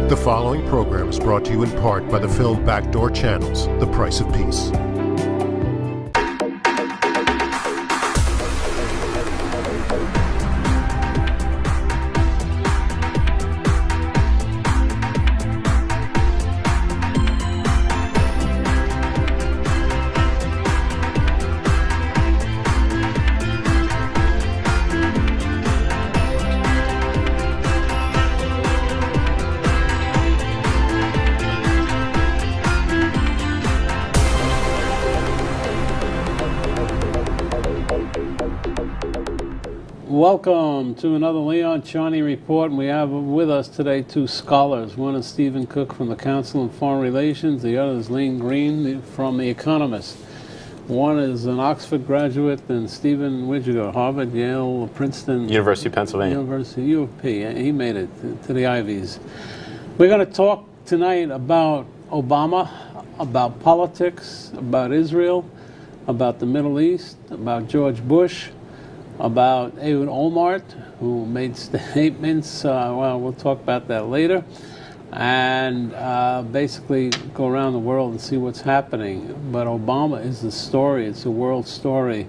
The following program is brought to you in part by the film Backdoor Channels, The Price of Peace. Welcome to another Leon Charney report, and we have with us today two scholars. One is Stephen Cook from the Council on Foreign Relations, the other is Leon Greene from The Economist. One is an Oxford graduate, and Stephen, where'd you go? Harvard, Yale, Princeton? University of Pennsylvania. University, U of P. He made it to the Ivies. We're going to talk tonight about Obama, about politics, about Israel, about the Middle East, about George Bush, about Ehud Olmert, who made statements, well, we'll talk about that later, and basically go around the world and see what's happening. But Obama is the story, it's a world story.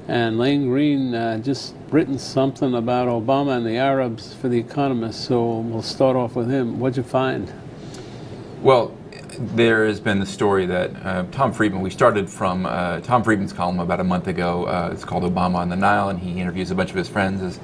And Leon Greene just written something about Obama and the Arabs for The Economist, so we'll start off with him. What'd you find? Well, there has been the story that Tom Friedman, we started from Tom Friedman's column about a month ago. It's called Obama on the Nile, and he interviews a bunch of his friends as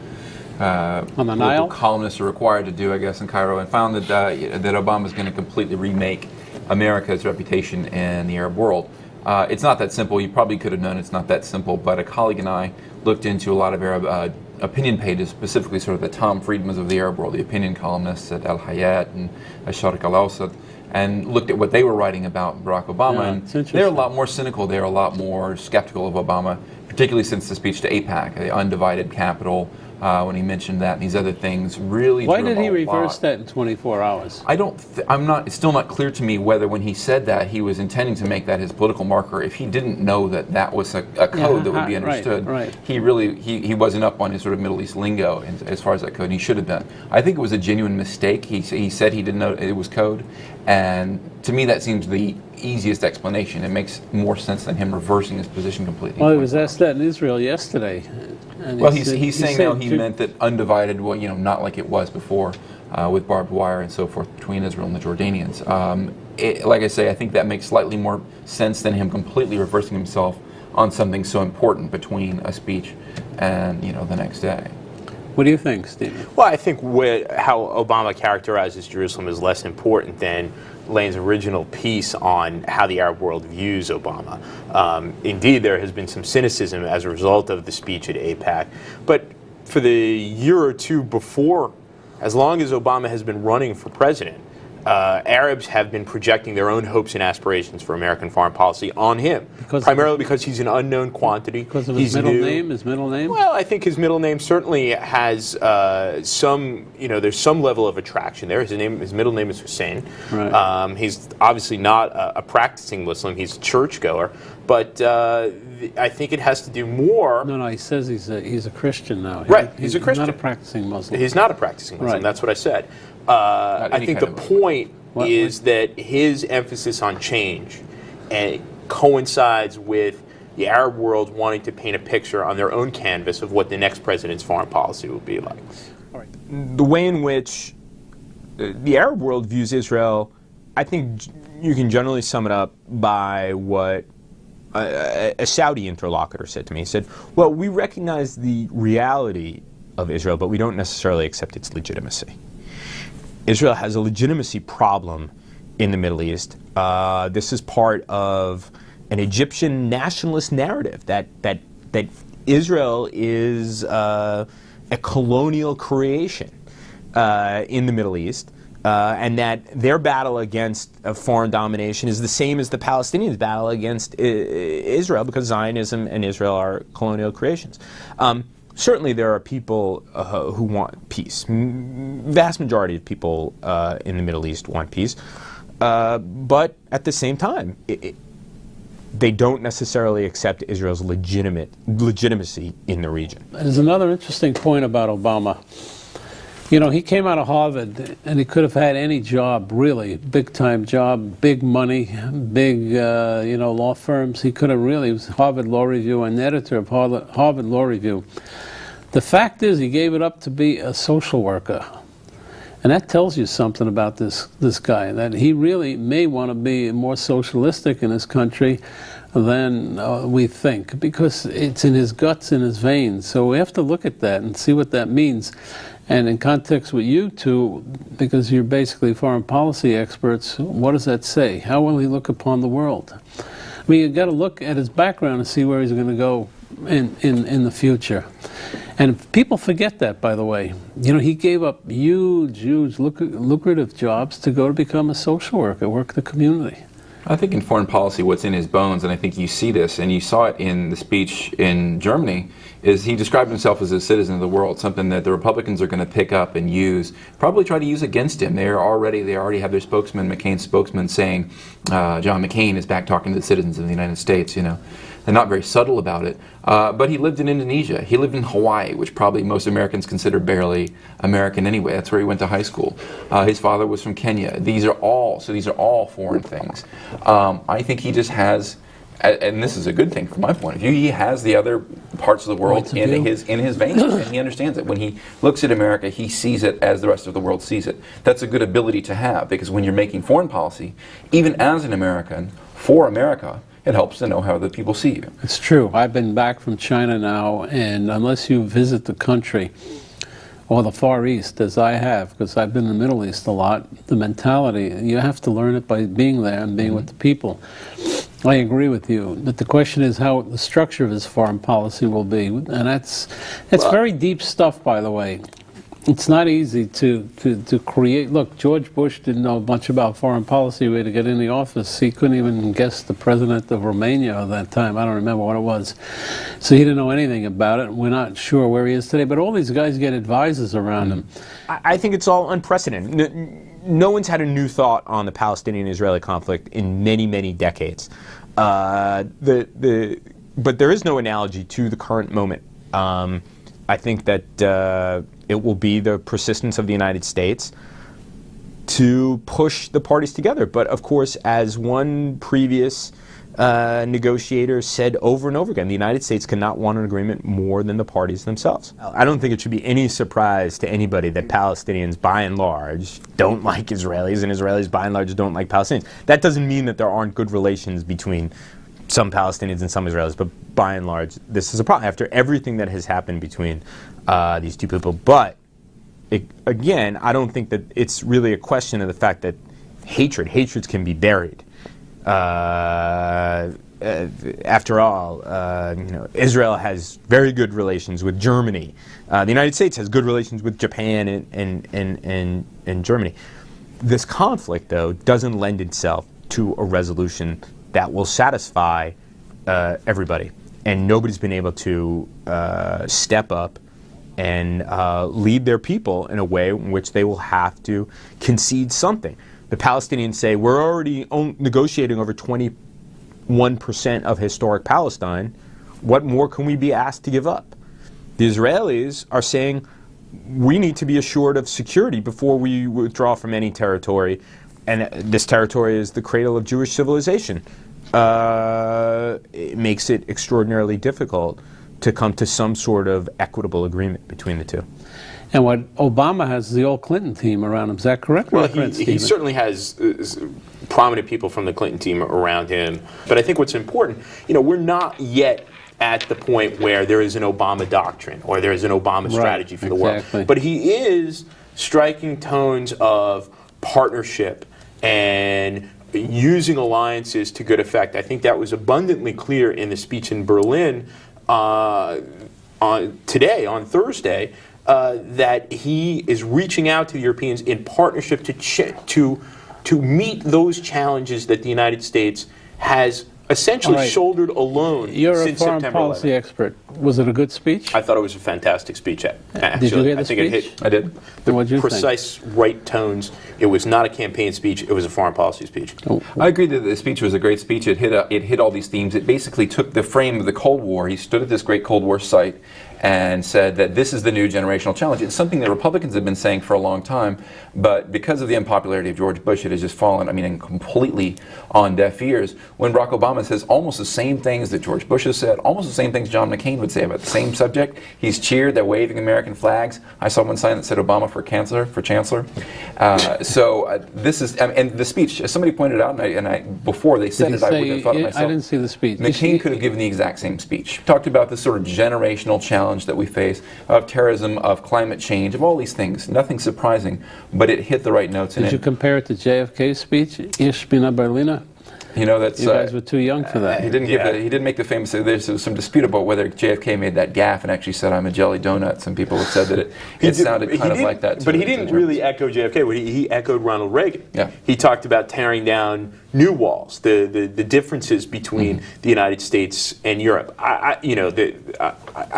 on the Nile? Columnists are required to do, I guess, in Cairo, and found that that Obama's going to completely remake America's reputation in the Arab world. It's not that simple. You probably could have known it's not that simple, but a colleague and I looked into a lot of Arab opinion pages, specifically sort of the Tom Friedmans of the Arab world, the opinion columnists at Al Hayat and Al-Sharq Al-Awsat, and looked at what they were writing about Barack Obama, and they're a lot more cynical, they're a lot more skeptical of Obama, particularly since the speech to AIPAC, the undivided capital, when he mentioned that and these other things really. Why did he reverse that in 24 hours? It's still not clear to me whether when he said that he was intending to make that his political marker. If he didn't know that that was a code that would be understood, right. He wasn't up on his sort of Middle East lingo as far as that code, and he should have been. I think it was a genuine mistake. He said he didn't know it was code, and to me that seems the easiest explanation. It makes more sense than him reversing his position completely. Well, he was asked that in Israel yesterday. And well, he's saying now he meant that undivided, well, not like it was before with barbed wire and so forth between Israel and the Jordanians. Like I say, I think that makes slightly more sense than him completely reversing himself on something so important between a speech and the next day. What do you think, Stephen? Well, I think how Obama characterizes Jerusalem is less important than Lane's original piece on how the Arab world views Obama. Indeed, there has been some cynicism as a result of the speech at AIPAC. But for the year or two before, as long as Obama has been running for president, Arabs have been projecting their own hopes and aspirations for American foreign policy on him, primarily because he's an unknown quantity. Because of his middle name? His middle name? Well, I think his middle name certainly has some, there's some level of attraction there. His middle name is Hussein. Right. He's obviously not a practicing Muslim. He's a churchgoer. But I think it has to do more. No, he says he's a Christian now. Right, he's a Christian. He's not a practicing Muslim. He's not a practicing Muslim. Right. That's what I said. I think the point is that his emphasis on change coincides with the Arab world wanting to paint a picture on their own canvas of what the next president's foreign policy will be like. All right. The way in which the Arab world views Israel, I think you can generally sum it up by what a Saudi interlocutor said to me. He said, well, we recognize the reality of Israel, but we don't necessarily accept its legitimacy. Israel has a legitimacy problem in the Middle East. This is part of an Egyptian nationalist narrative that Israel is a colonial creation in the Middle East, and that their battle against foreign domination is the same as the Palestinians' battle against Israel, because Zionism and Israel are colonial creations. Certainly there are people who want peace. Vast majority of people in the Middle East want peace. But at the same time, they don't necessarily accept Israel's legitimacy in the region. There's another interesting point about Obama. You know, he came out of Harvard, and he could have had any job, really, big-time job, big money, big, you know, law firms. He could have really, he was Harvard Law Review and editor of Harvard Law Review. The fact is, he gave it up to be a social worker. And that tells you something about this guy, that he really may want to be more socialistic in his country than we think, because it's in his guts, in his veins. So we have to look at that and see what that means. And in context with you two, because you're basically foreign policy experts, what does that say? How will he look upon the world? I mean, you've got to look at his background and see where he's going to go in the future. And people forget that, by the way. You know, he gave up huge lucrative jobs to go to become a social worker, work the community. I think in foreign policy, what's in his bones, and I think you see this, and you saw it in the speech in Germany, is he described himself as a citizen of the world, something that the Republicans are going to pick up and use, probably try to use against him. They already have their spokesman, McCain's spokesman, saying John McCain is back talking to the citizens of the United States, you know. They're not very subtle about it. But he lived in Indonesia. He lived in Hawaii, which probably most Americans consider barely American anyway. That's where he went to high school. His father was from Kenya. These are all foreign things. I think he just has, and this is a good thing from my point of view, he has the other parts of the world in his veins, and he understands it. When he looks at America, he sees it as the rest of the world sees it. That's a good ability to have, because when you're making foreign policy, even as an American, for America, it helps to know how other people see you. It's true. I've been back from China now, and unless you visit the country or the Far East, as I have, because I've been in the Middle East a lot, the mentality, you have to learn it by being there and being with the people. I agree with you. But the question is how the structure of his foreign policy will be. And that's very deep stuff, by the way. It's not easy to create. Look, George Bush didn't know much about foreign policy way to get in the office. He couldn't even guess the president of Romania at that time. I don't remember what it was. So he didn't know anything about it. We're not sure where he is today. But all these guys get advisors around him. I think it's all unprecedented. No one's had a new thought on the Palestinian-Israeli conflict in many, many decades. But there is no analogy to the current moment. I think that it will be the persistence of the United States to push the parties together. But of course, as one previous negotiator said over and over again, the United States cannot want an agreement more than the parties themselves. I don't think it should be any surprise to anybody that Palestinians, by and large, don't like Israelis, and Israelis, by and large, don't like Palestinians. That doesn't mean that there aren't good relations between some Palestinians and some Israelis, but by and large, this is a problem after everything that has happened between these two people. But again, I don't think that it's really a question of the fact that hatreds can be buried. After all, you know, Israel has very good relations with Germany. The United States has good relations with Japan and Germany. This conflict, though, doesn't lend itself to a resolution that will satisfy everybody. And nobody's been able to step up and lead their people in a way in which they will have to concede something. The Palestinians say, we're already negotiating over 21% of historic Palestine. What more can we be asked to give up? The Israelis are saying, we need to be assured of security before we withdraw from any territory. And this territory is the cradle of Jewish civilization. It makes it extraordinarily difficult to come to some sort of equitable agreement between the two. And what Obama has the old Clinton team around him. Is that correct? Well, he certainly has prominent people from the Clinton team around him. But I think what's important, you know, we're not yet at the point where there is an Obama doctrine or there is an Obama strategy for the world. But he is striking tones of partnership and using alliances to good effect. I think that was abundantly clear in the speech in Berlin on Thursday, that he is reaching out to the Europeans in partnership to meet those challenges that the United States has essentially shouldered alone You're since a foreign September policy 11th. expert. Was it a good speech? I thought it was a fantastic speech. Actually, Did you hear the I think it speech? hit I did. the What'd you think? precise right tones. It was not a campaign speech. It was a foreign policy speech. Oh, I agree that the speech was a great speech. It hit all these themes. It basically took the frame of the Cold War. He stood at this great Cold War site and said that this is the new generational challenge. It's something that Republicans have been saying for a long time, but because of the unpopularity of George Bush, it has just fallen, completely on deaf ears. When Barack Obama says almost the same things that George Bush has said, almost the same things John McCain would say about the same subject. He's cheered, they're waving American flags. I saw one sign that said Obama for chancellor. This is, and the speech, as somebody pointed out, and I before they said it, I would have thought it myself. I didn't see the speech. McCain could have given the exact same speech. Talked about this sort of generational challenge that we face, of terrorism, of climate change, of all these things. Nothing surprising, but it hit the right notes. Did you compare it to JFK's speech, Ich bin a Berliner? You know, that's you guys were too young for that. He didn't make the famous. There's some dispute about whether JFK made that gaffe and actually said, "I'm a jelly donut." Some people have said that it sounded kind of like that. But he didn't really echo JFK. He echoed Ronald Reagan. Yeah. He talked about tearing down new walls, the differences between the United States and Europe. I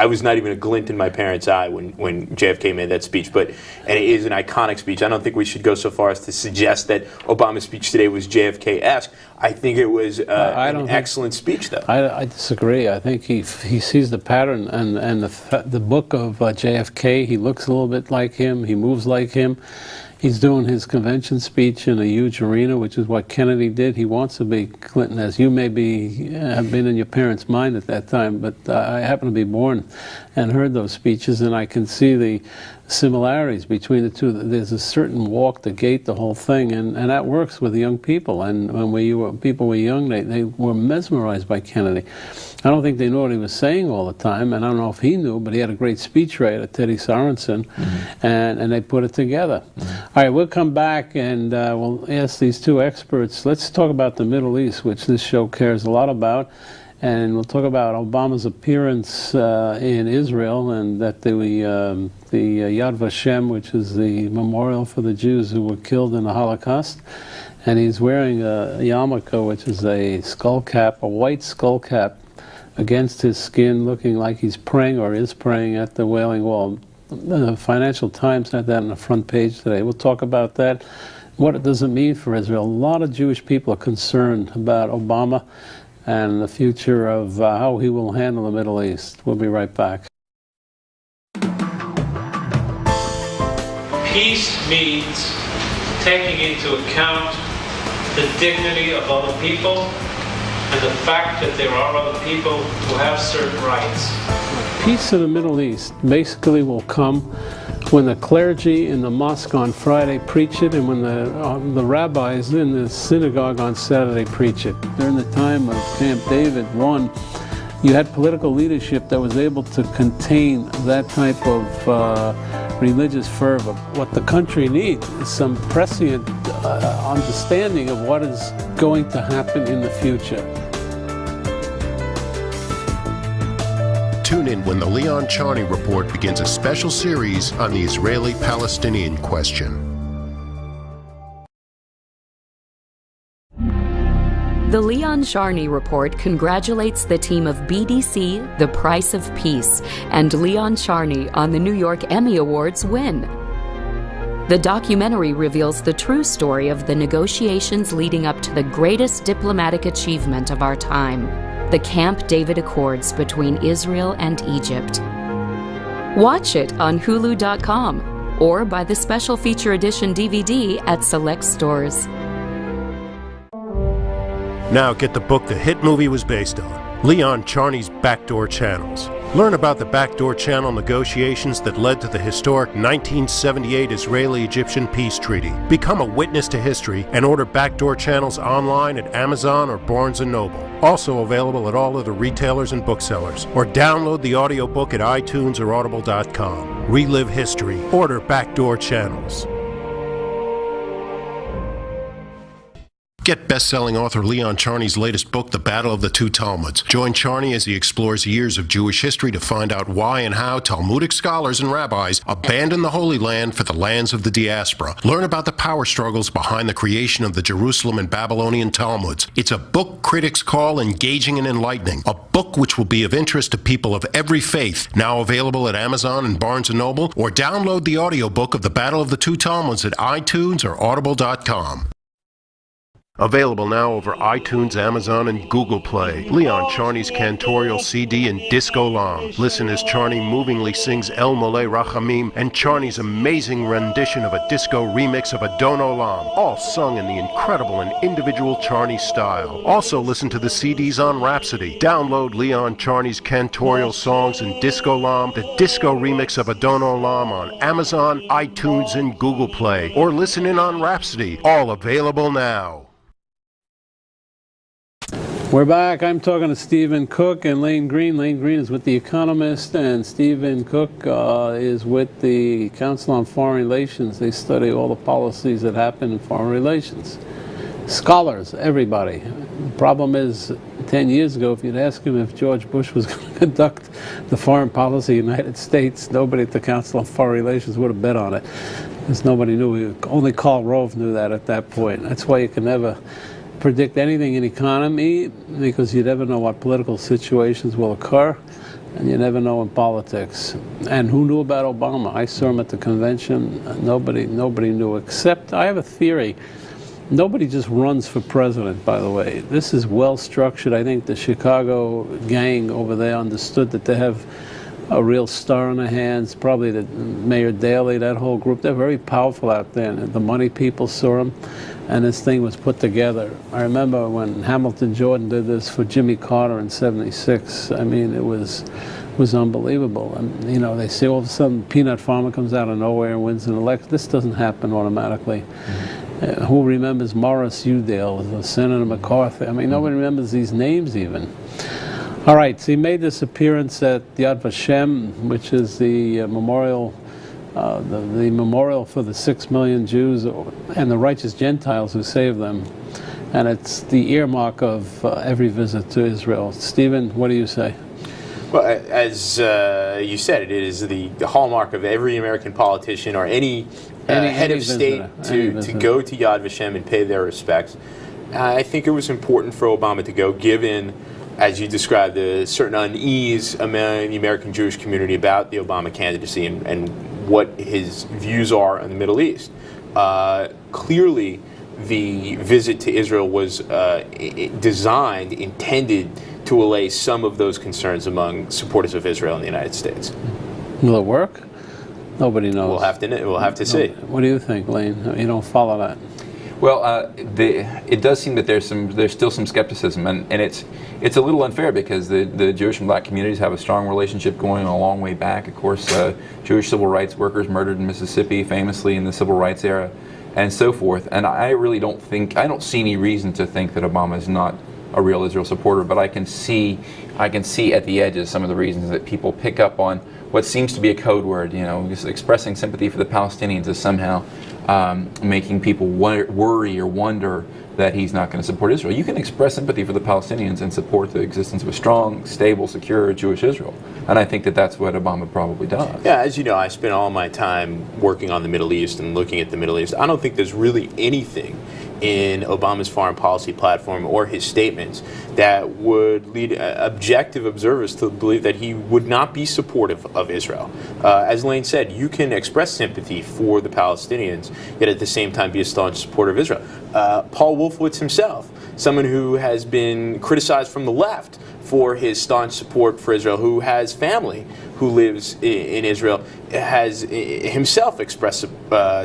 was not even a glint in my parents' eye when JFK made that speech, and it is an iconic speech. I don't think we should go so far as to suggest that Obama's speech today was JFK-esque. I think it was an excellent speech, though. I disagree. I think he sees the pattern, and the book of JFK, he looks a little bit like him, he moves like him. He's doing his convention speech in a huge arena, which is what Kennedy did. He wants to be Clinton, as you may have been in your parents' mind at that time, but I happen to be born and heard those speeches, and I can see the similarities between the two. There's a certain walk, the gait, the whole thing, and that works with the young people. And when people were young, they were mesmerized by Kennedy. I don't think they knew what he was saying all the time, and I don't know if he knew, but he had a great speechwriter, Teddy Sorensen, and they put it together. All right, we'll come back and we'll ask these two experts. Let's talk about the Middle East, which this show cares a lot about, and we'll talk about Obama's appearance in Israel, and that the Yad Vashem, which is the memorial for the Jews who were killed in the Holocaust, and he's wearing a yarmulke, which is a skull cap, a white skull cap, against his skin, looking like he's praying or is praying at the Wailing Wall. The Financial Times had that on the front page today. We'll talk about that, what it does mean for Israel. A lot of Jewish people are concerned about Obama and the future of how he will handle the Middle East. We'll be right back. Peace means taking into account the dignity of other people and the fact that there are other people who have certain rights. Peace in the Middle East basically will come when the clergy in the mosque on Friday preach it, and when the rabbis in the synagogue on Saturday preach it. During the time of Camp David I, you had political leadership that was able to contain that type of religious fervor. What the country needs is some prescient understanding of what is going to happen in the future. Tune in when the Leon Charney Report begins a special series on the Israeli-Palestinian question. The Leon Charney Report congratulates the team of BDC, The Price of Peace, and Leon Charney on the New York Emmy Awards win. The documentary reveals the true story of the negotiations leading up to the greatest diplomatic achievement of our time, the Camp David Accords between Israel and Egypt. Watch it on Hulu.com or buy the special feature edition DVD at select stores. Now get the book the hit movie was based on, Leon Charney's Backdoor Channels. Learn about the Backdoor Channel negotiations that led to the historic 1978 Israeli-Egyptian peace treaty. Become a witness to history and order Backdoor Channels online at Amazon or Barnes & Noble. Also available at all other retailers and booksellers. Or download the audiobook at iTunes or Audible.com. Relive history. Order Backdoor Channels. Get best-selling author Leon Charney's latest book, The Battle of the Two Talmuds. Join Charney as he explores years of Jewish history to find out why and how Talmudic scholars and rabbis abandoned the Holy Land for the lands of the diaspora. Learn about the power struggles behind the creation of the Jerusalem and Babylonian Talmuds. It's a book critics call engaging and enlightening. A book which will be of interest to people of every faith. Now available at Amazon and Barnes & Noble, or download the audiobook of The Battle of the Two Talmuds at iTunes or audible.com. Available now over iTunes, Amazon, and Google Play. Leon Charney's cantorial CD in Disco Lam. Listen as Charney movingly sings El Mole Rachamim and Charney's amazing rendition of a disco remix of Adon Olam, all sung in the incredible and individual Charney style. Also listen to the CDs on Rhapsody. Download Leon Charney's cantorial songs in Disco Lam, the disco remix of Adon Olam on Amazon, iTunes, and Google Play. Or listen in on Rhapsody. All available now. We're back. I'm talking to Stephen Cook and Lane Greene. Lane Greene is with The Economist, and Stephen Cook is with the Council on Foreign Relations. They study all the policies that happen in foreign relations. Scholars, everybody. The problem is, 10 years ago, if you'd ask him if George Bush was going to conduct the foreign policy of the United States, nobody at the Council on Foreign Relations would have bet on it, because nobody knew. Only Karl Rove knew that at that point. That's why you can never predict anything in economy, because you never know what political situations will occur, and you never know in politics. And who knew about Obama? I saw him at the convention. Nobody knew, except I have a theory. Nobody just runs for president, by the way. This is well structured. I think the Chicago gang over there understood that they have a real star in their hands. Probably the Mayor Daley, that whole group, they're very powerful out there. And the money people saw them, and this thing was put together. I remember when Hamilton Jordan did this for Jimmy Carter in '76. I mean, it was unbelievable. And you know, they say all of a sudden Peanut Farmer comes out of nowhere and wins an election. This doesn't happen automatically. Who remembers Morris Udall, Senator McCarthy? I mean, nobody remembers these names even. All right, so he made this appearance at Yad Vashem, which is the memorial, the memorial for the 6 million Jews and the righteous Gentiles who saved them. And it's the earmark of every visit to Israel. Stephen, what do you say? Well, as you said, it is the hallmark of every American politician or any head of state to go to Yad Vashem and pay their respects. I think it was important for Obama to go, given, as you described, a certain unease among the American Jewish community about the Obama candidacy and what his views are in the Middle East. Clearly, the visit to Israel was intended to allay some of those concerns among supporters of Israel in the United States. Will it work? Nobody knows. We'll have to see. What do you think, Lane? You don't follow that. Well, it does seem that there's still some skepticism, and it's a little unfair because the Jewish and black communities have a strong relationship going a long way back. Of course, Jewish civil rights workers murdered in Mississippi famously in the civil rights era, and so forth. And I don't see any reason to think that Obama is not a real Israel supporter, but I can see at the edges some of the reasons that people pick up on what seems to be a code word. You know, just expressing sympathy for the Palestinians is somehow making people worry or wonder that he's not going to support Israel. You can express sympathy for the Palestinians and support the existence of a strong, stable, secure Jewish Israel. And I think that that's what Obama probably does. Yeah, as you know, I spent all my time working on the Middle East and looking at the Middle East. I don't think there's really anything in Obama's foreign policy platform or his statements that would lead objective observers to believe that he would not be supportive of Israel. As Lane said, you can express sympathy for the Palestinians, yet at the same time be a staunch supporter of Israel. Paul Wolfowitz himself, someone who has been criticized from the left for his staunch support for Israel, who has family who lives in Israel, has himself expressed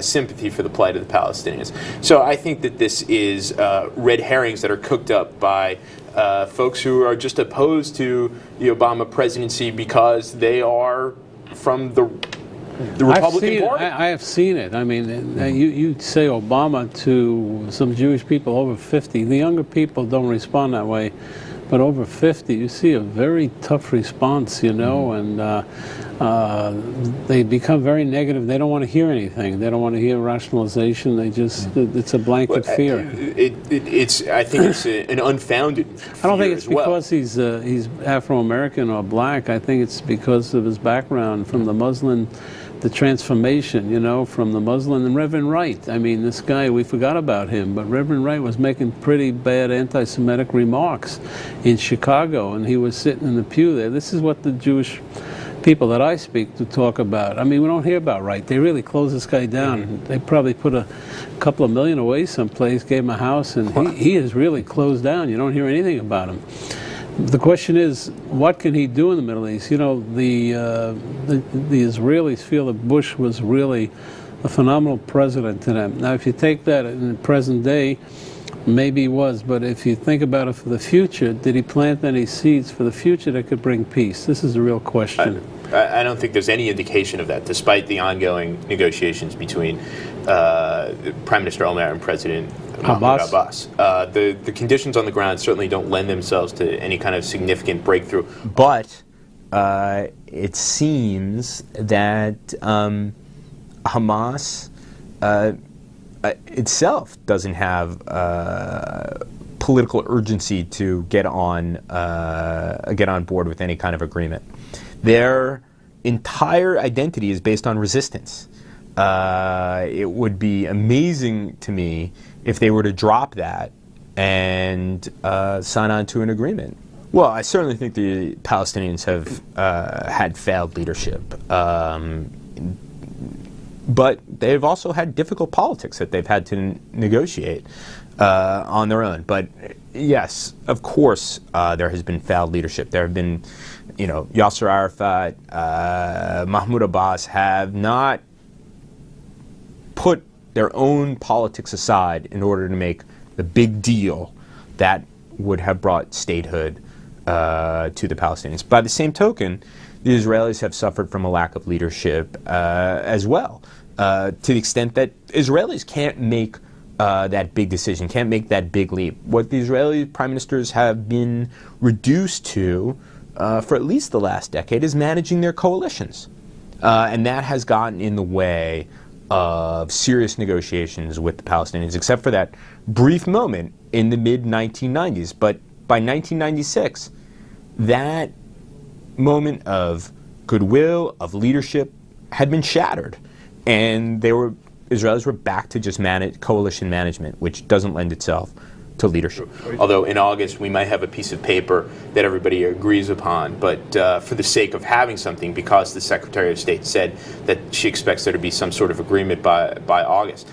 sympathy for the plight of the Palestinians. So I think that this is red herrings that are cooked up by folks who are just opposed to the Obama presidency because they are from the Republican Party. I have seen it. I mean, you say Obama to some Jewish people over 50. The younger people don't respond that way. but over 50, you see a very tough response, you know, and they become very negative. They don't want to hear anything. They don't want to hear rationalization. They just, it's a blanket fear. I think it's an unfounded fear. I don't think it's because he's Afro-American or black. I think it's because of his background from the Muslim, the transformation, you know, from the Muslim. And Reverend Wright, I mean, this guy, we forgot about him, but Reverend Wright was making pretty bad anti-Semitic remarks in Chicago, and he was sitting in the pew there. This is what the Jewish people that I speak to talk about. I mean, we don't hear about Wright. They really closed this guy down. They probably put a couple of million away someplace, gave him a house, and he is really closed down. You don't hear anything about him. The question is, what can he do in the Middle East? You know, the Israelis feel that Bush was really a phenomenal president to them. Now, if you take that in the present day, maybe he was, but if you think about it for the future, did he plant any seeds for the future that could bring peace? This is the real question. I don't think there's any indication of that, despite the ongoing negotiations between Prime Minister Omar and President Mahmoud Abbas. The conditions on the ground certainly don't lend themselves to any kind of significant breakthrough. But it seems that Hamas itself doesn't have political urgency to get on board with any kind of agreement. Their entire identity is based on resistance. It would be amazing to me if they were to drop that and sign on to an agreement. Well, I certainly think the Palestinians have had failed leadership. But they've also had difficult politics that they've had to negotiate on their own. But yes, of course, there has been failed leadership. There have been, you know, Yasser Arafat, Mahmoud Abbas have not put their own politics aside in order to make the big deal that would have brought statehood to the Palestinians. By the same token, the Israelis have suffered from a lack of leadership as well, to the extent that Israelis can't make that big decision, can't make that big leap. What the Israeli prime ministers have been reduced to for at least the last decade is managing their coalitions. And that has gotten in the way of serious negotiations with the Palestinians, except for that brief moment in the mid-1990s. But by 1996, that moment of goodwill, of leadership, had been shattered. And Israelis were back to just coalition management, which doesn't lend itself to leadership. Although in August we might have a piece of paper that everybody agrees upon, but for the sake of having something, because the Secretary of State said that she expects there to be some sort of agreement by August.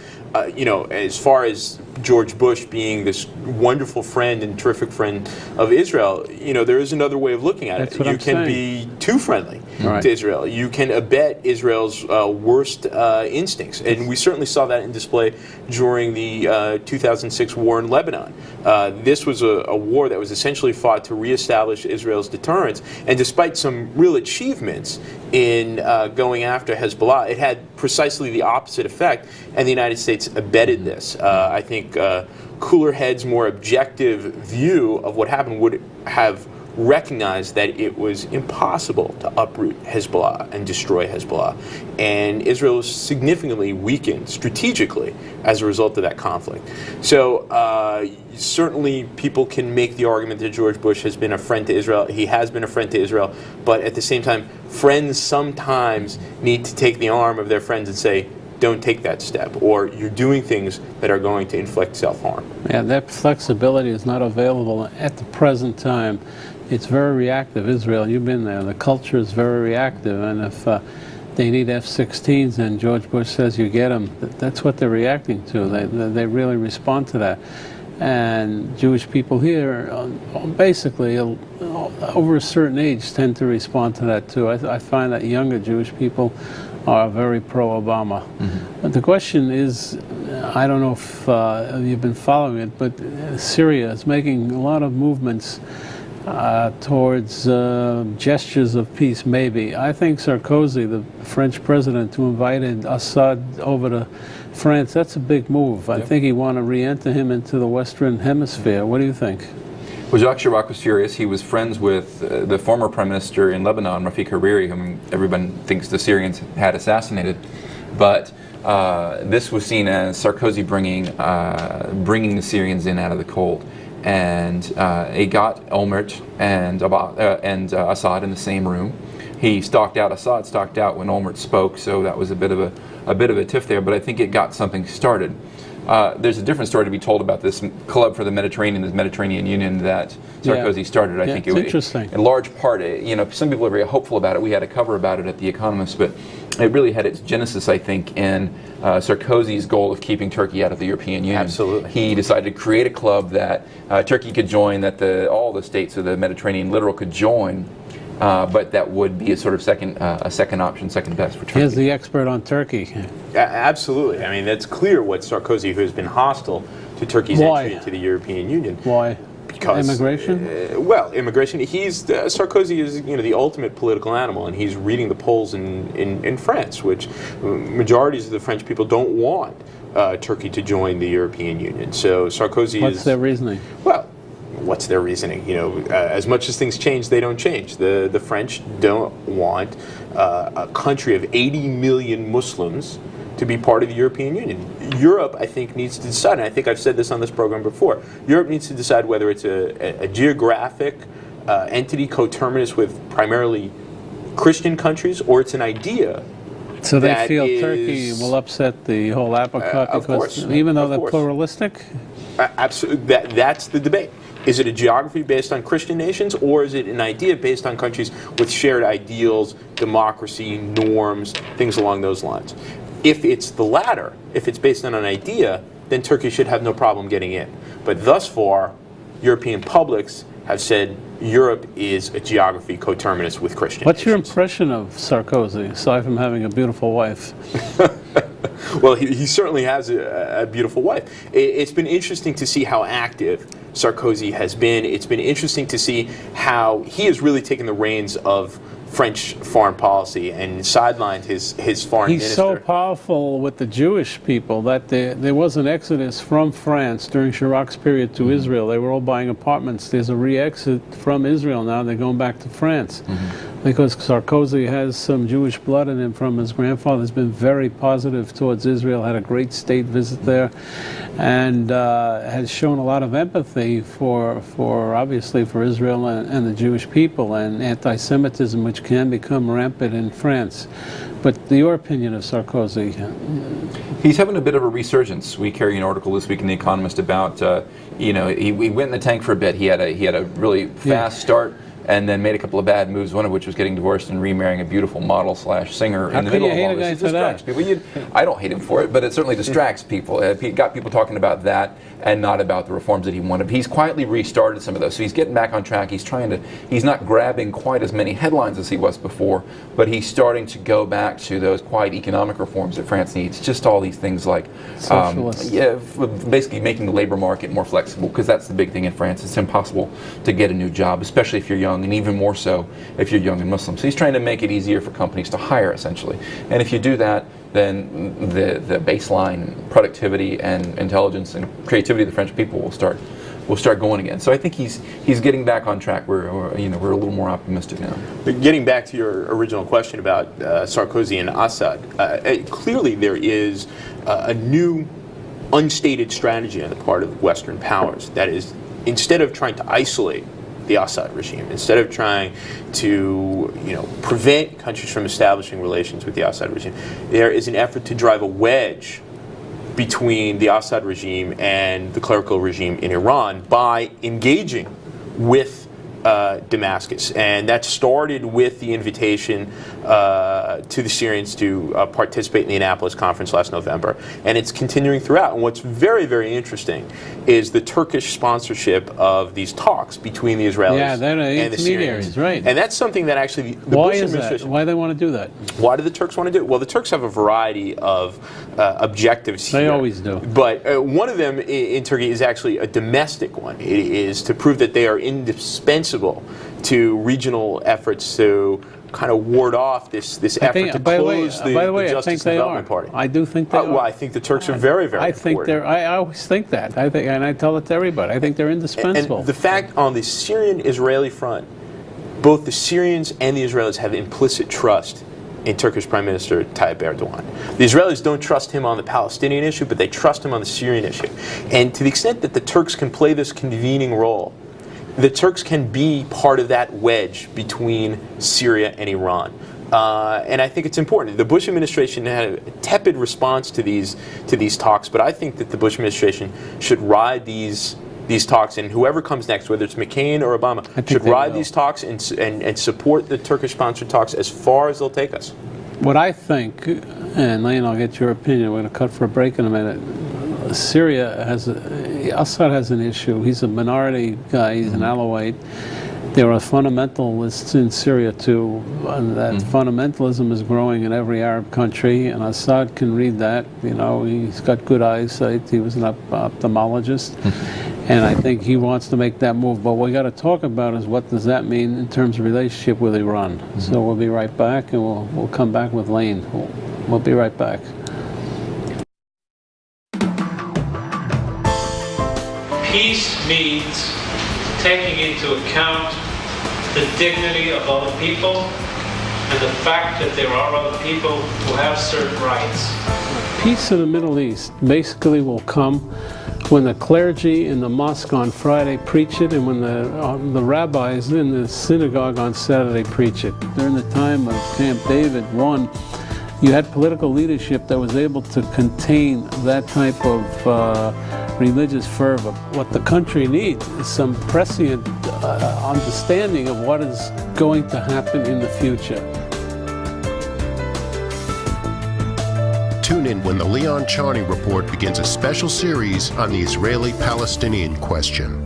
You know, as far as George Bush being this wonderful friend and terrific friend of Israel, you know, there is another way of looking at it. You can be too friendly to Israel. You can abet Israel's worst instincts. And we certainly saw that in display during the 2006 war in Lebanon. This was a war that was essentially fought to reestablish Israel's deterrence. And despite some real achievements in going after Hezbollah, it had precisely the opposite effect, and the United States abetted this. I think cooler heads, more objective view of what happened would have recognized that it was impossible to uproot Hezbollah and destroy Hezbollah. And Israel was significantly weakened strategically as a result of that conflict. So certainly people can make the argument that George Bush has been a friend to Israel. He has been a friend to Israel. But at the same time, friends sometimes need to take the arm of their friends and say, don't take that step, or you're doing things that are going to inflict self-harm. Yeah, that flexibility is not available at the present time. It's very reactive, Israel. You've been there. The culture is very reactive, and if they need F-16s and George Bush says you get them, that's what they're reacting to. They really respond to that. And Jewish people here, basically, over a certain age, tend to respond to that too. I find that younger Jewish people are very pro-Obama. But the question is, I don't know if you've been following it, but Syria is making a lot of movements towards gestures of peace, maybe. I think Sarkozy, the French president who invited Assad over to France, that's a big move. I think he want to re-enter him into the Western Hemisphere. What do you think? Well, Jacques Chirac was furious. He was friends with the former prime minister in Lebanon, Rafik Hariri, whom everyone thinks the Syrians had assassinated. But this was seen as Sarkozy bringing the Syrians in out of the cold. And it got Olmert and Assad in the same room. He stalked out. Assad stalked out when Olmert spoke, so that was a bit of a tiff there. But I think it got something started. There's a different story to be told about this club for the Mediterranean, this Mediterranean Union that Sarkozy started. I think it's interesting. In large part, some people are very hopeful about it. We had a cover about it at The Economist, but it really had its genesis, I think, in Sarkozy's goal of keeping Turkey out of the European Union. Absolutely. He decided to create a club that Turkey could join, that all the states of the Mediterranean littoral could join. But that would be a sort of second option, second best for Turkey. Here's the expert on Turkey. Absolutely. I mean, that's clear what Sarkozy, who has been hostile to Turkey's entry into the European Union. Why? Because immigration? Immigration. Sarkozy is the ultimate political animal, and he's reading the polls in France, which majorities of the French people don't want Turkey to join the European Union. So Sarkozy What's their reasoning? Well, what's their reasoning? As much as things change, they don't change. The French don't want a country of 80 million Muslims to be part of the European Union. Europe, I think, needs to decide, and I think I've said this on this program before, Europe needs to decide whether it's a geographic entity coterminous with primarily Christian countries, or it's an idea. So they feel Turkey will upset the whole apple cart because even though they're pluralistic? Absolutely. That's the debate. Is it a geography based on Christian nations, or is it an idea based on countries with shared ideals, democracy, norms, things along those lines? If it's the latter, if it's based on an idea, then Turkey should have no problem getting in. But thus far, European publics have said Europe is a geography coterminous with Christian What's your nations. impression of Sarkozy, aside from having a beautiful wife? Well, he certainly has a beautiful wife. It's been interesting to see how active Sarkozy has been. It's been interesting to see how he has really taken the reins of French foreign policy and sidelined his foreign minister. He's so powerful with the Jewish people that there was an exodus from France during Chirac's period to Israel. They were all buying apartments. There's a re-exit from Israel now. They're going back to France. Because Sarkozy has some Jewish blood in him from his grandfather. Has been very positive towards Israel, had a great state visit there, and has shown a lot of empathy for obviously for Israel and the Jewish people, and anti-Semitism, which can become rampant in France. But your opinion of Sarkozy? He's having a bit of a resurgence. We carry an article this week in The Economist about, he went in the tank for a bit. He had a really fast start, and then made a couple of bad moves, one of which was getting divorced and remarrying a beautiful model/singer in the middle of all this. It distracts people. I don't hate him for it, but it certainly distracts people. It got people talking about that and not about the reforms that he wanted. He's quietly restarted some of those, so he's getting back on track. He's not grabbing quite as many headlines as he was before, but he's starting to go back to those quiet economic reforms that France needs. Just all these things like, basically making the labor market more flexible, because that's the big thing in France. It's impossible to get a new job, especially if you're young, and even more so if you're young and Muslim. So he's trying to make it easier for companies to hire, essentially. And if you do that, then the baseline productivity and intelligence and creativity of the French people will start going again. So I think he's getting back on track. We're a little more optimistic now. Getting back to your original question about Sarkozy and Assad, clearly there is a new unstated strategy on the part of Western powers. That is, instead of trying to isolate the Assad regime, instead of trying to prevent countries from establishing relations with the Assad regime, there is an effort to drive a wedge between the Assad regime and the clerical regime in Iran by engaging with Damascus. And that started with the invitation to the Syrians to participate in the Annapolis conference last November. And it's continuing throughout. And what's very, very interesting is the Turkish sponsorship of these talks between the Israelis and the Syrians. Right. And that's something that actually the Bush administration... Why is that? Why do they want to do that? Why do the Turks want to do it? Well, the Turks have a variety of objectives here. They always do. But one of them in Turkey is actually a domestic one. It is to prove that they are indispensable to regional efforts to kind of ward off this effort to close the Justice and Development Party? I do think they are. Well, I think the Turks are very, very important. I always think that. I think, and I tell it to everybody. I think they're indispensable. And the fact on the Syrian-Israeli front, both the Syrians and the Israelis have implicit trust in Turkish Prime Minister Tayyip Erdogan. The Israelis don't trust him on the Palestinian issue, but they trust him on the Syrian issue. And to the extent that the Turks can play this convening role, the Turks can be part of that wedge between Syria and Iran. And I think it's important. The Bush administration had a tepid response to these talks, but I think that the Bush administration should ride these talks, and whoever comes next, whether it's McCain or Obama, should ride these talks and support the Turkish-sponsored talks as far as they'll take us. What I think, and Lane, I'll get your opinion. We're going to cut for a break in a minute. Syria Assad has an issue. He's a minority guy. He's an Alawite. There are fundamentalists in Syria too, and that fundamentalism is growing in every Arab country, and Assad can read that. You know, he's got good eyesight. He was an ophthalmologist, and I think he wants to make that move. But what we got to talk about is what does that mean in terms of relationship with Iran. So we'll be right back, and we'll come back with Lane. We'll be right back. Peace means taking into account the dignity of other people and the fact that there are other people who have certain rights. Peace in the Middle East basically will come when the clergy in the mosque on Friday preach it, and when the rabbis in the synagogue on Saturday preach it. During the time of Camp David I, you had political leadership that was able to contain that type of religious fervor. What the country needs is some prescient understanding of what is going to happen in the future. Tune in when the Leon Charney Report begins a special series on the Israeli-Palestinian question.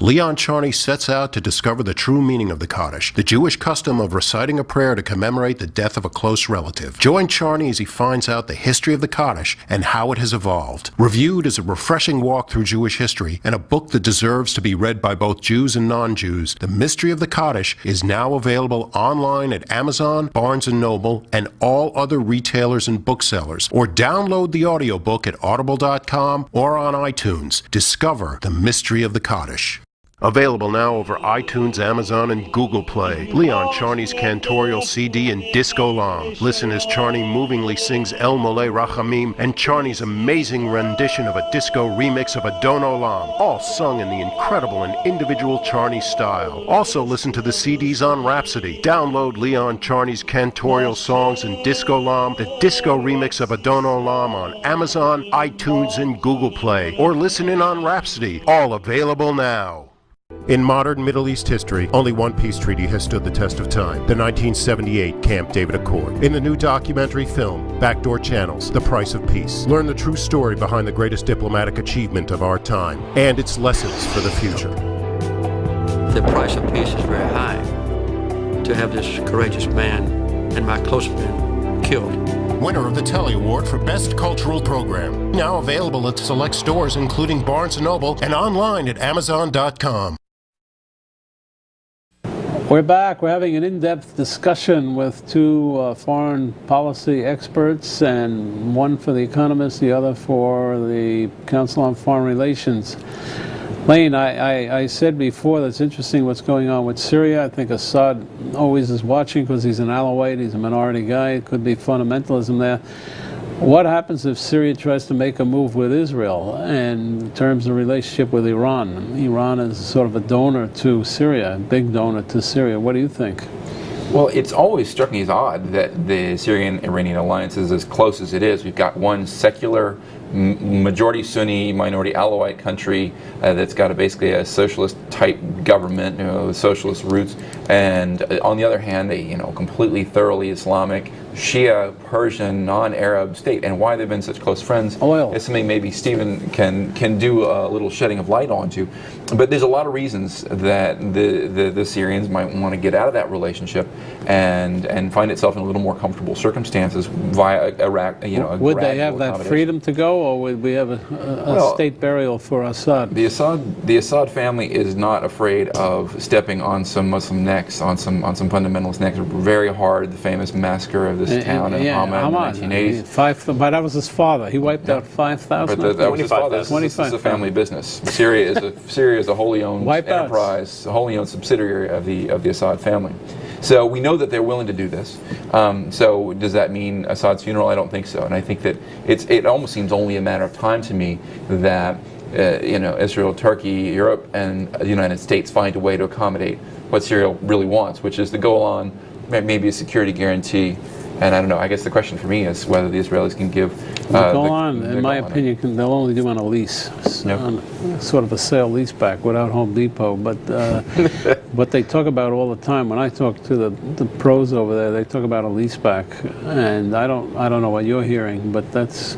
Leon Charney sets out to discover the true meaning of the Kaddish, the Jewish custom of reciting a prayer to commemorate the death of a close relative. Join Charney as he finds out the history of the Kaddish and how it has evolved. Reviewed as a refreshing walk through Jewish history and a book that deserves to be read by both Jews and non-Jews, The Mystery of the Kaddish is now available online at Amazon, Barnes & Noble, and all other retailers and booksellers. Or download the audiobook at audible.com or on iTunes. Discover The Mystery of the Kaddish. Available now over iTunes, Amazon, and Google Play. Leon Charney's cantorial CD and Disco Lam. Listen as Charney movingly sings El Moleh Rachamim and Charney's amazing rendition of a disco remix of Adon Olam, all sung in the incredible and individual Charney style. Also listen to the CDs on Rhapsody. Download Leon Charney's cantorial songs and Disco Lam, the disco remix of Adon Olam on Amazon, iTunes, and Google Play. Or listen in on Rhapsody. All available now. In modern Middle East history, only one peace treaty has stood the test of time, the 1978 Camp David Accord. In the new documentary film, Backdoor Channels, The Price of Peace, learn the true story behind the greatest diplomatic achievement of our time and its lessons for the future. The price of peace is very high to have this courageous man and my close friend killed. Winner of the Telly Award for Best Cultural Program. Now available at select stores including Barnes & Noble and online at Amazon.com. We're back. We're having an in-depth discussion with two foreign policy experts, and one for the Economist, the other for the Council on Foreign Relations. Lane, I said before that it's interesting what's going on with Syria. I think Assad always is watching because he's an Alawite, he's a minority guy. It could be fundamentalism there. What happens if Syria tries to make a move with Israel and in terms of relationship with Iran? Iran is sort of a donor to Syria, a big donor to Syria. What do you think? Well, it's always struck me as odd that the Syrian-Iranian alliance is as close as it is. We've got one secular, majority Sunni, minority Alawite country that's got basically a socialist-type government, with socialist roots, and on the other hand, a completely thoroughly Islamic, Shia, Persian, non-Arab state, and why they've been such close friends is something maybe Stephen can do a little shedding of light onto. But there's a lot of reasons that the Syrians might want to get out of that relationship and find itself in a little more comfortable circumstances via Iraq. Would they have that freedom to go, or would we have a state burial for Assad? The Assad family is not afraid of stepping on some Muslim necks, on some fundamentalist necks. Very hard. The famous massacre of this town in Hama in the 1980s. But that was his father. He wiped out 5,000. But that was his father. This is a family business. Syria is a wholly owned enterprise, a wholly owned subsidiary of the Assad family. So we know that they're willing to do this. So does that mean Assad's funeral? I don't think so. And I think that it almost seems only a matter of time to me that Israel, Turkey, Europe, and the United States find a way to accommodate what Syria really wants, which is to go on maybe a security guarantee. And I don't know. I guess the question for me is whether the Israelis can give. In my opinion, they'll only do on a lease, on sort of a sale leaseback without Home Depot. But what they talk about all the time, when I talk to the pros over there, they talk about a leaseback, and I don't know what you're hearing, but that's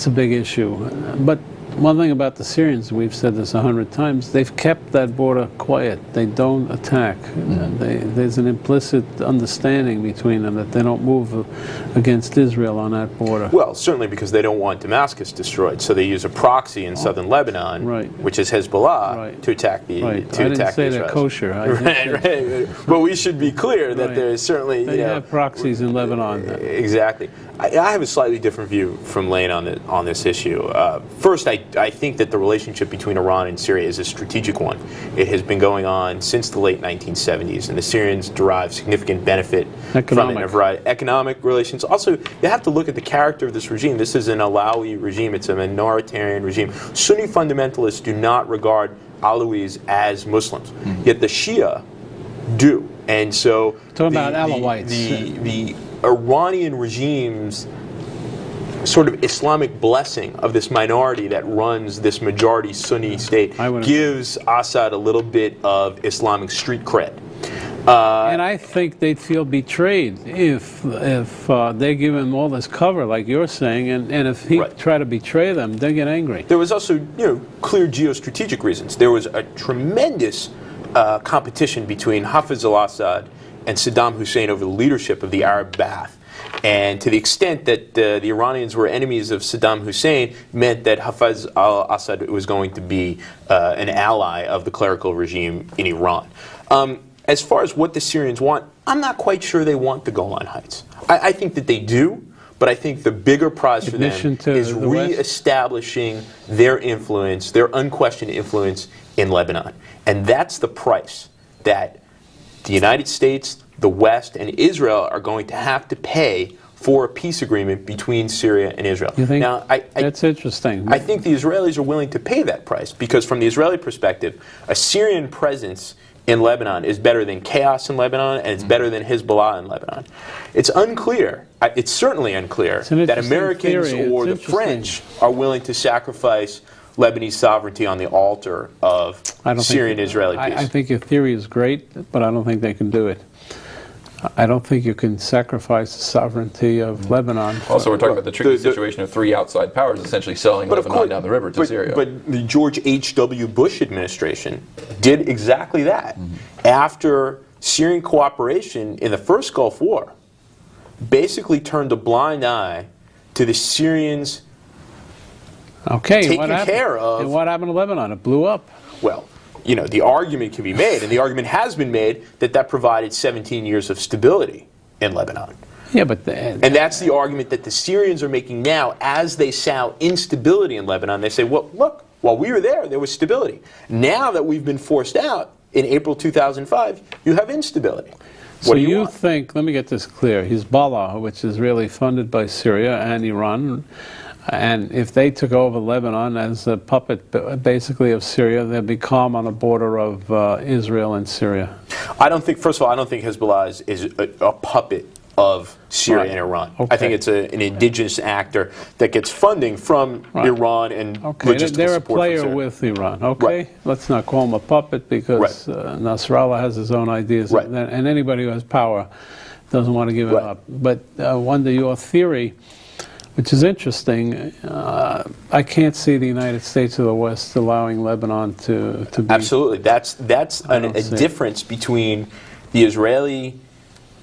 a big issue. But one thing about the Syrians, we've said this 100 times, they've kept that border quiet. They don't attack. There's an implicit understanding between them that they don't move against Israel on that border. Well, certainly because they don't want Damascus destroyed, so they use a proxy in southern Lebanon, which is Hezbollah, to attack the I didn't say they're kosher. Right. But we should be clear that there is certainly they have proxies in Lebanon. Exactly. I have a slightly different view from Lane on this issue. First, I think that the relationship between Iran and Syria is a strategic one. It has been going on since the late 1970s, and the Syrians derive significant benefit from it in a variety of economic relations. Also, you have to look at the character of this regime. This is an Alawi regime. It's a minoritarian regime. Sunni fundamentalists do not regard Alawis as Muslims, yet the Shia do. And so talking about Alawites, the Iranian regime's sort of Islamic blessing of this minority that runs this majority Sunni state gives Assad a little bit of Islamic street cred. And I think they'd feel betrayed if they give him all this cover, like you're saying, and if he try to betray them, they get angry. There was also, clear geostrategic reasons. There was a tremendous competition between Hafez al-Assad and Saddam Hussein over the leadership of the Arab Ba'ath. And to the extent that the Iranians were enemies of Saddam Hussein meant that Hafez al-Assad was going to be an ally of the clerical regime in Iran. As far as what the Syrians want, I'm not quite sure they want the Golan Heights. I think that they do, but I think the bigger prize for them is re-establishing their influence, their unquestioned influence in Lebanon. And that's the price that the United States, the West, and Israel are going to have to pay for a peace agreement between Syria and Israel. You think that's interesting? I think the Israelis are willing to pay that price because from the Israeli perspective, a Syrian presence in Lebanon is better than chaos in Lebanon, and it's better than Hezbollah in Lebanon. It's unclear, it's certainly unclear, that Americans or the French are willing to sacrifice Lebanese sovereignty on the altar of Syrian-Israeli peace. I think your theory is great, but I don't think they can do it. I don't think you can sacrifice the sovereignty of Lebanon. Also, we're talking about the tricky situation of three outside powers essentially selling Lebanon down the river to Syria. But the George H.W. Bush administration did exactly that. After Syrian cooperation in the first Gulf War, basically turned a blind eye to the Syrians taking care of... And what happened to Lebanon? It blew up. Well, the argument can be made, and the argument has been made, that provided 17 years of stability in Lebanon. Yeah, but... and that's the argument that the Syrians are making now as they sow instability in Lebanon. They say, well, look, while we were there was stability. Now that we've been forced out in April 2005, you have instability. So you think, let me get this clear, Hezbollah, which is really funded by Syria and Iran, and if they took over Lebanon as a puppet basically of Syria, they'd be calm on the border of Israel and Syria. First of all, I don't think Hezbollah is a puppet of Syria and Iran. I think it's an indigenous actor that gets funding from Iran and logistical they're a support player with Iran. Let's not call them a puppet because Nasrallah has his own ideas, and anybody who has power doesn't want to give it up. But under your theory, which is interesting, I can't see the United States or the West allowing Lebanon to be... Absolutely. That's a difference between the Israeli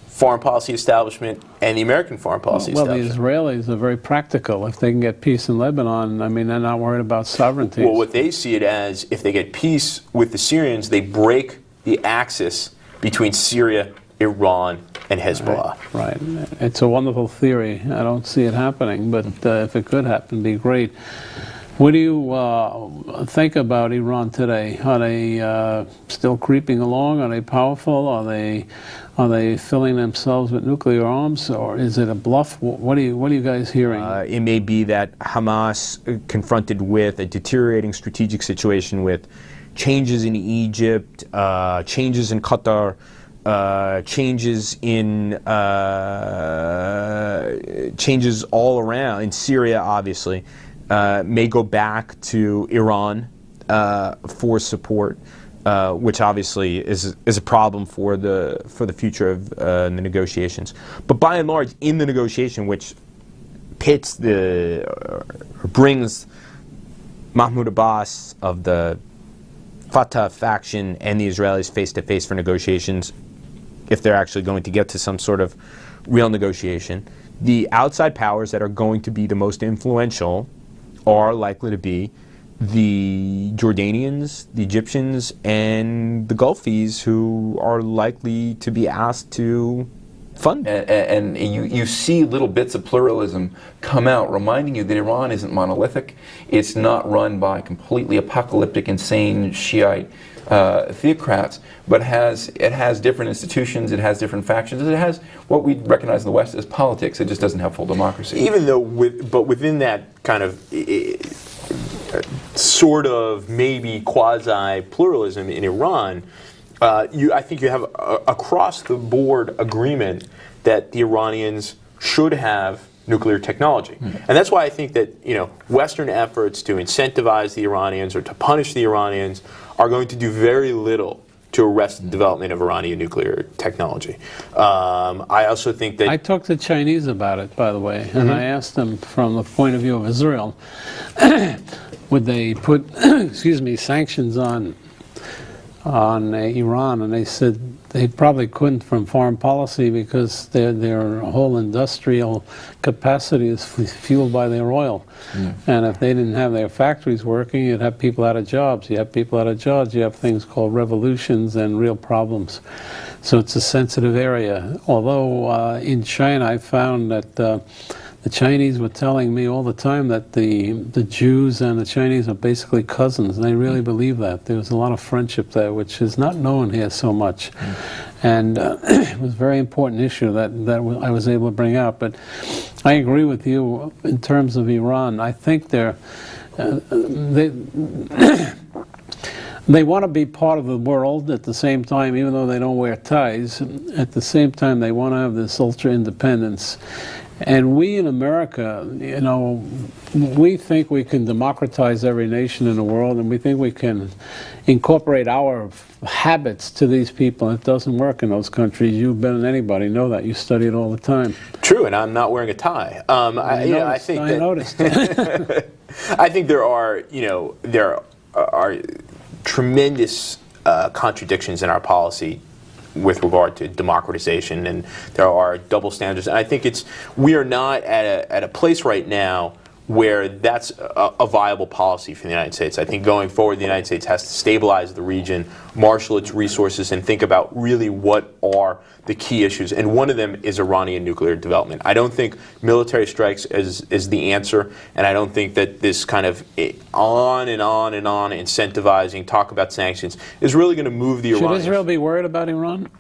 foreign policy establishment and the American foreign policy establishment. Well, the Israelis are very practical. If they can get peace in Lebanon, I mean, they're not worried about sovereignty. Well, what they see it as, if they get peace with the Syrians, they break the axis between Syria, Iran, and Hezbollah. Right. It's a wonderful theory. I don't see it happening, but if it could happen, it'd be great. What do you think about Iran today? Are they still creeping along? Are they powerful? Are they filling themselves with nuclear arms, or is it a bluff? What are you guys hearing? It may be that Hamas, confronted with a deteriorating strategic situation with changes in Egypt, changes in Qatar, changes all around in Syria, obviously, may go back to Iran for support, which obviously is a problem for the future of the negotiations. But by and large, in the negotiation, which pits brings Mahmoud Abbas of the Fatah faction and the Israelis face to face for negotiations, if they're actually going to get to some sort of real negotiation, the outside powers that are going to be the most influential are likely to be the Jordanians, the Egyptians, and the Gulfies, who are likely to be asked to fund. And you see little bits of pluralism come out, reminding you that Iran isn't monolithic. It's not run by completely apocalyptic, insane Shiite theocrats, but it has different institutions, it has different factions, it has what we recognize in the West as politics. It just doesn't have full democracy. Even though, but within that kind of sort of maybe quasi-pluralism in Iran, I think you have across-the-board agreement that the Iranians should have nuclear technology. And that's why I think that Western efforts to incentivize the Iranians or to punish the Iranians are going to do very little to arrest the development of Iranian nuclear technology. I also think that... I talked to Chinese about it, by the way, and I asked them from the point of view of Israel, would they put sanctions on Iran, and they said they probably couldn't from foreign policy because their whole industrial capacity is fueled by their oil. And if they didn't have their factories working, you'd have people out of jobs. You have people out of jobs, you have things called revolutions and real problems. So it's a sensitive area. Although in China I found that the Chinese were telling me all the time that the Jews and the Chinese are basically cousins, and they really believe that. There was a lot of friendship there, which is not known here so much. And it was a very important issue that I was able to bring out. But I agree with you in terms of Iran. I think they want to be part of the world at the same time, even though they don't wear ties. At the same time, they want to have this ultra-independence. And we in America, we think we can democratize every nation in the world, and we think we can incorporate our habits to these people. It doesn't work in those countries. You better than anybody know that. You study it all the time. True, and I'm not wearing a tie. I noticed. I think there are tremendous contradictions in our policy with regard to democratization, and there are double standards. And I think we are not at a place right now where that's a viable policy for the United States. I think going forward, the United States has to stabilize the region, marshal its resources, and think about really what are the key issues. And one of them is Iranian nuclear development. I don't think military strikes is the answer, and I don't think that this kind of on and on and on incentivizing, talk about sanctions, is really going to move the Iranians. Should Israel be worried about Iran?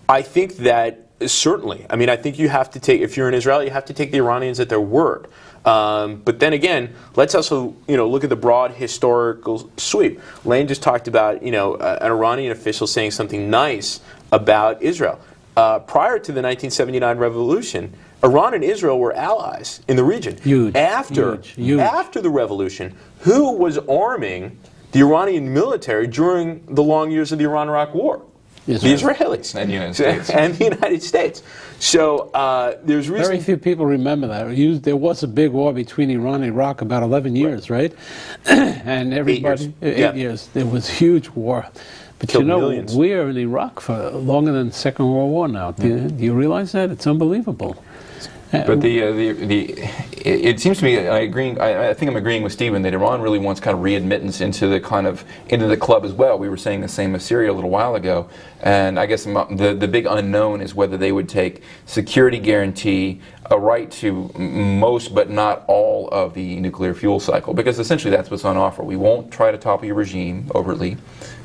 I think that certainly. I mean, I think you have to take, if you're in Israel, you have to take the Iranians at their word. But then again, let's also look at the broad historical sweep. Lane just talked about an Iranian official saying something nice about Israel. Prior to the 1979 revolution, Iran and Israel were allies in the region. Huge. After the revolution, who was arming the Iranian military during the long years of the Iran-Iraq War? The Israelis. And the United States. And the United States. So there's reason. Very few people remember that. There was a big war between Iran and Iraq about 11 years, right? And everybody, 8 years. There was a huge war. But Killed you know, millions. we're in Iraq for longer than the Second World War now. Do you realize that? It's unbelievable. But it seems to me, I think I'm agreeing with Stephen that Iran really wants kind of readmittance into the club as well. We were saying the same as Syria a little while ago, and I guess the big unknown is whether they would take security guarantee, a right to most but not all of the nuclear fuel cycle, because essentially that's what's on offer. We won't try to topple your regime overtly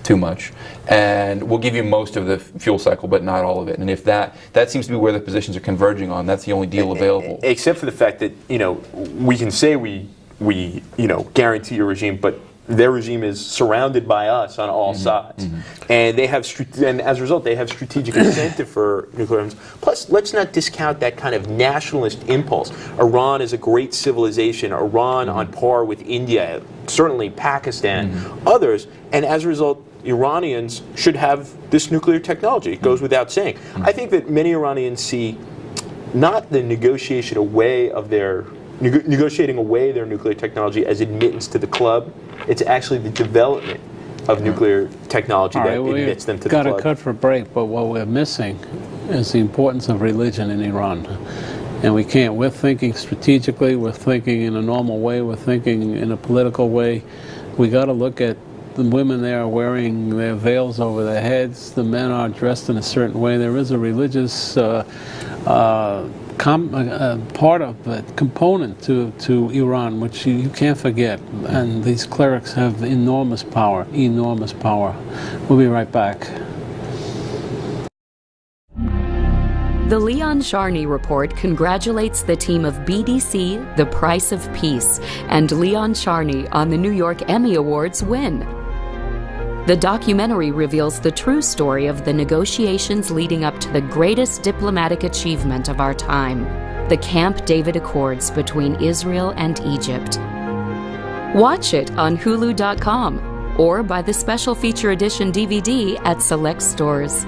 too much, and we'll give you most of the fuel cycle but not all of it. And if that seems to be where the positions are converging on, that's the only deal available. Except for the fact that, we can say we guarantee your regime, but their regime is surrounded by us on all sides, and they have, and as a result, they have strategic incentive for nuclear weapons. Plus, let's not discount that kind of nationalist impulse. Iran is a great civilization. Iran on par with India, certainly Pakistan, others, and as a result, Iranians should have this nuclear technology. It goes without saying. I think that many Iranians see not the negotiating away their nuclear technology as admittance to the club. It's actually the development of nuclear technology that admits them to the club. We've got to cut for a break, but what we're missing is the importance of religion in Iran. And we can't. We're thinking strategically. We're thinking in a normal way. We're thinking in a political way. We got to look at the women there are wearing their veils over their heads. The men are dressed in a certain way. There is a religious part of it, component to Iran, which you can't forget. And these clerics have enormous power, enormous power. We'll be right back. The Leon Charney Report congratulates the team of BDC, The Price of Peace, and Leon Charney on the New York Emmy Awards win. The documentary reveals the true story of the negotiations leading up to the greatest diplomatic achievement of our time, the Camp David Accords between Israel and Egypt. Watch it on Hulu.com or buy the special feature edition DVD at select stores.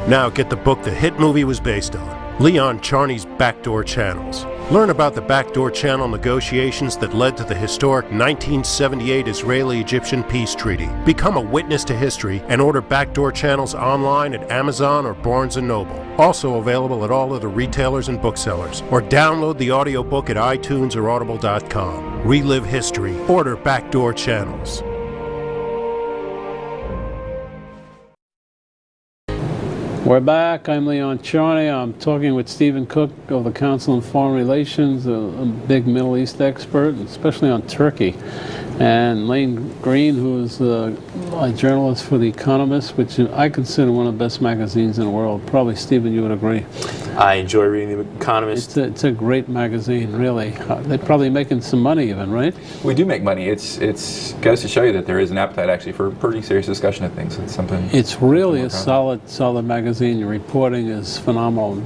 Now get the book the hit movie was based on, Leon Charney's Backdoor Channels. Learn about the backdoor channel negotiations that led to the historic 1978 Israeli-Egyptian peace treaty. Become a witness to history and order Backdoor Channels online at Amazon or Barnes & Noble. Also available at all other retailers and booksellers. Or download the audiobook at iTunes or audible.com. Relive history. Order Backdoor Channels. We're back. I'm Leon Charney. I'm talking with Stephen Cook of the Council on Foreign Relations, a big Middle East expert, especially on Turkey. And Greene, who's a journalist for The Economist, which I consider one of the best magazines in the world. Probably, Stephen, you would agree. I enjoy reading The Economist. It's a great magazine, really. They're probably making some money even, right? We do make money. It goes to show you that there is an appetite actually for pretty serious discussion of things. It's something. It's really a solid magazine. Your reporting is phenomenal.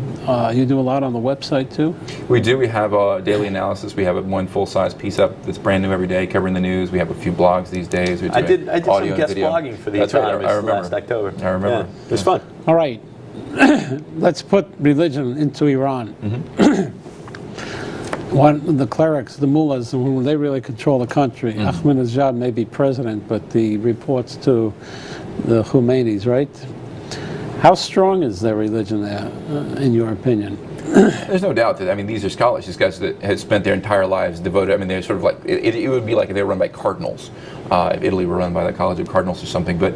You do a lot on the website too? We do. We have a daily analysis. We have one full-size piece up that's brand new every day, covering the news. We have a few blogs these days. I did some guest blogging for The Economist last October. I remember. Yeah, it was fun. All right. Let's put religion into Iran. The clerics, the mullahs, they really control the country. Ahmadinejad may be president, but the reports to the Khomeinis, right? How strong is their religion there, in your opinion? There's no doubt that, these are scholars, these guys that have spent their entire lives devoted, they're sort of like, it would be like if they were run by cardinals. If Italy were run by the College of Cardinals or something, but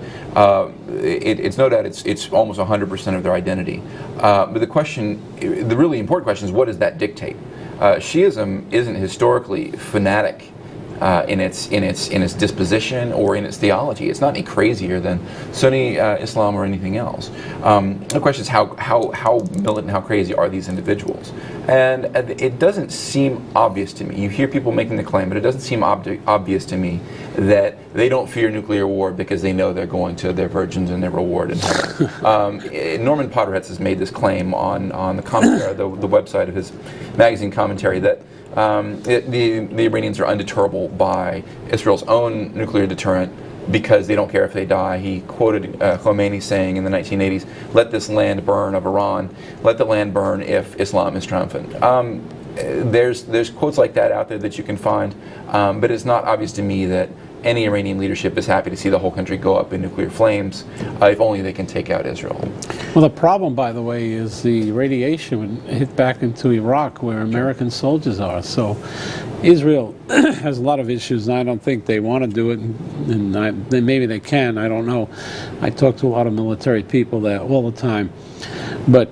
it's no doubt it's almost 100% of their identity. But the really important question is, what does that dictate? Shiism isn't historically fanatic in its disposition or in its theology. It's not any crazier than Sunni Islam or anything else. The question is how militant, how crazy are these individuals? And it doesn't seem obvious to me. You hear people making the claim, but it doesn't seem obvious to me that they don't fear nuclear war because they know they're going to their virgins and their reward in heaven. Norman Potterheads has made this claim on the commentary, the website of his magazine commentary, that the Iranians are undeterrable by Israel's own nuclear deterrent, because they don't care if they die. He quoted Khomeini saying in the 1980s, "Let this land burn," of Iran. "Let the land burn if Islam is triumphant." There's quotes like that out there that you can find, but it's not obvious to me that any Iranian leadership is happy to see the whole country go up in nuclear flames, if only they can take out Israel. Well, the problem, by the way, is the radiation would hit back into Iraq, where American soldiers are. So Israel has a lot of issues, and I don't think they want to do it, and maybe they can, I don't know. I talk to a lot of military people there all the time, but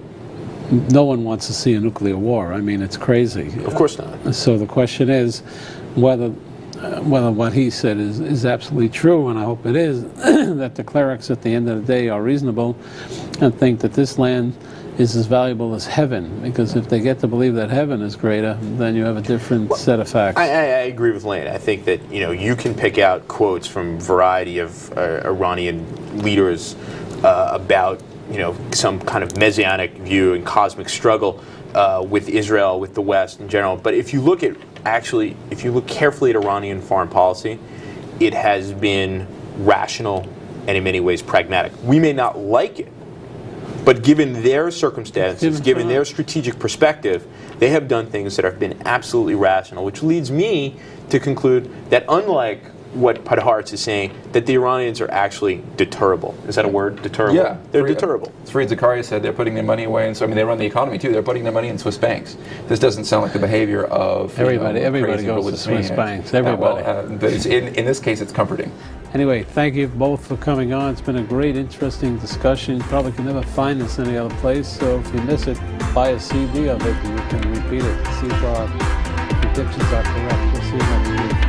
no one wants to see a nuclear war. I mean, it's crazy. Of course not. So the question is whether what he said is absolutely true, and I hope it is, that the clerics at the end of the day are reasonable and think that this land is as valuable as heaven, because if they get to believe that heaven is greater, then you have a different set of facts. I agree with Lane. I think that you can pick out quotes from a variety of Iranian leaders about some kind of messianic view and cosmic struggle with Israel, with the West in general. But if you look carefully at Iranian foreign policy, it has been rational and in many ways pragmatic. We may not like it, but given their circumstances, given their strategic perspective, they have done things that have been absolutely rational, which leads me to conclude that unlike what Podhoretz is saying, that the Iranians are actually deterrable. Is that a word? Deterrable? Yeah. They're deterrable. Fareed Zakaria said they're putting their money away, and so they run the economy too. They're putting their money in Swiss banks. This doesn't sound like the behavior of everybody crazy goes to Swiss banks. Everybody. But in this case, it's comforting. Anyway, thank you both for coming on. It's been a great, interesting discussion. You probably can never find this any other place, so if you miss it, buy a CD of it and you can repeat it. See if our predictions are correct. We'll see you next week.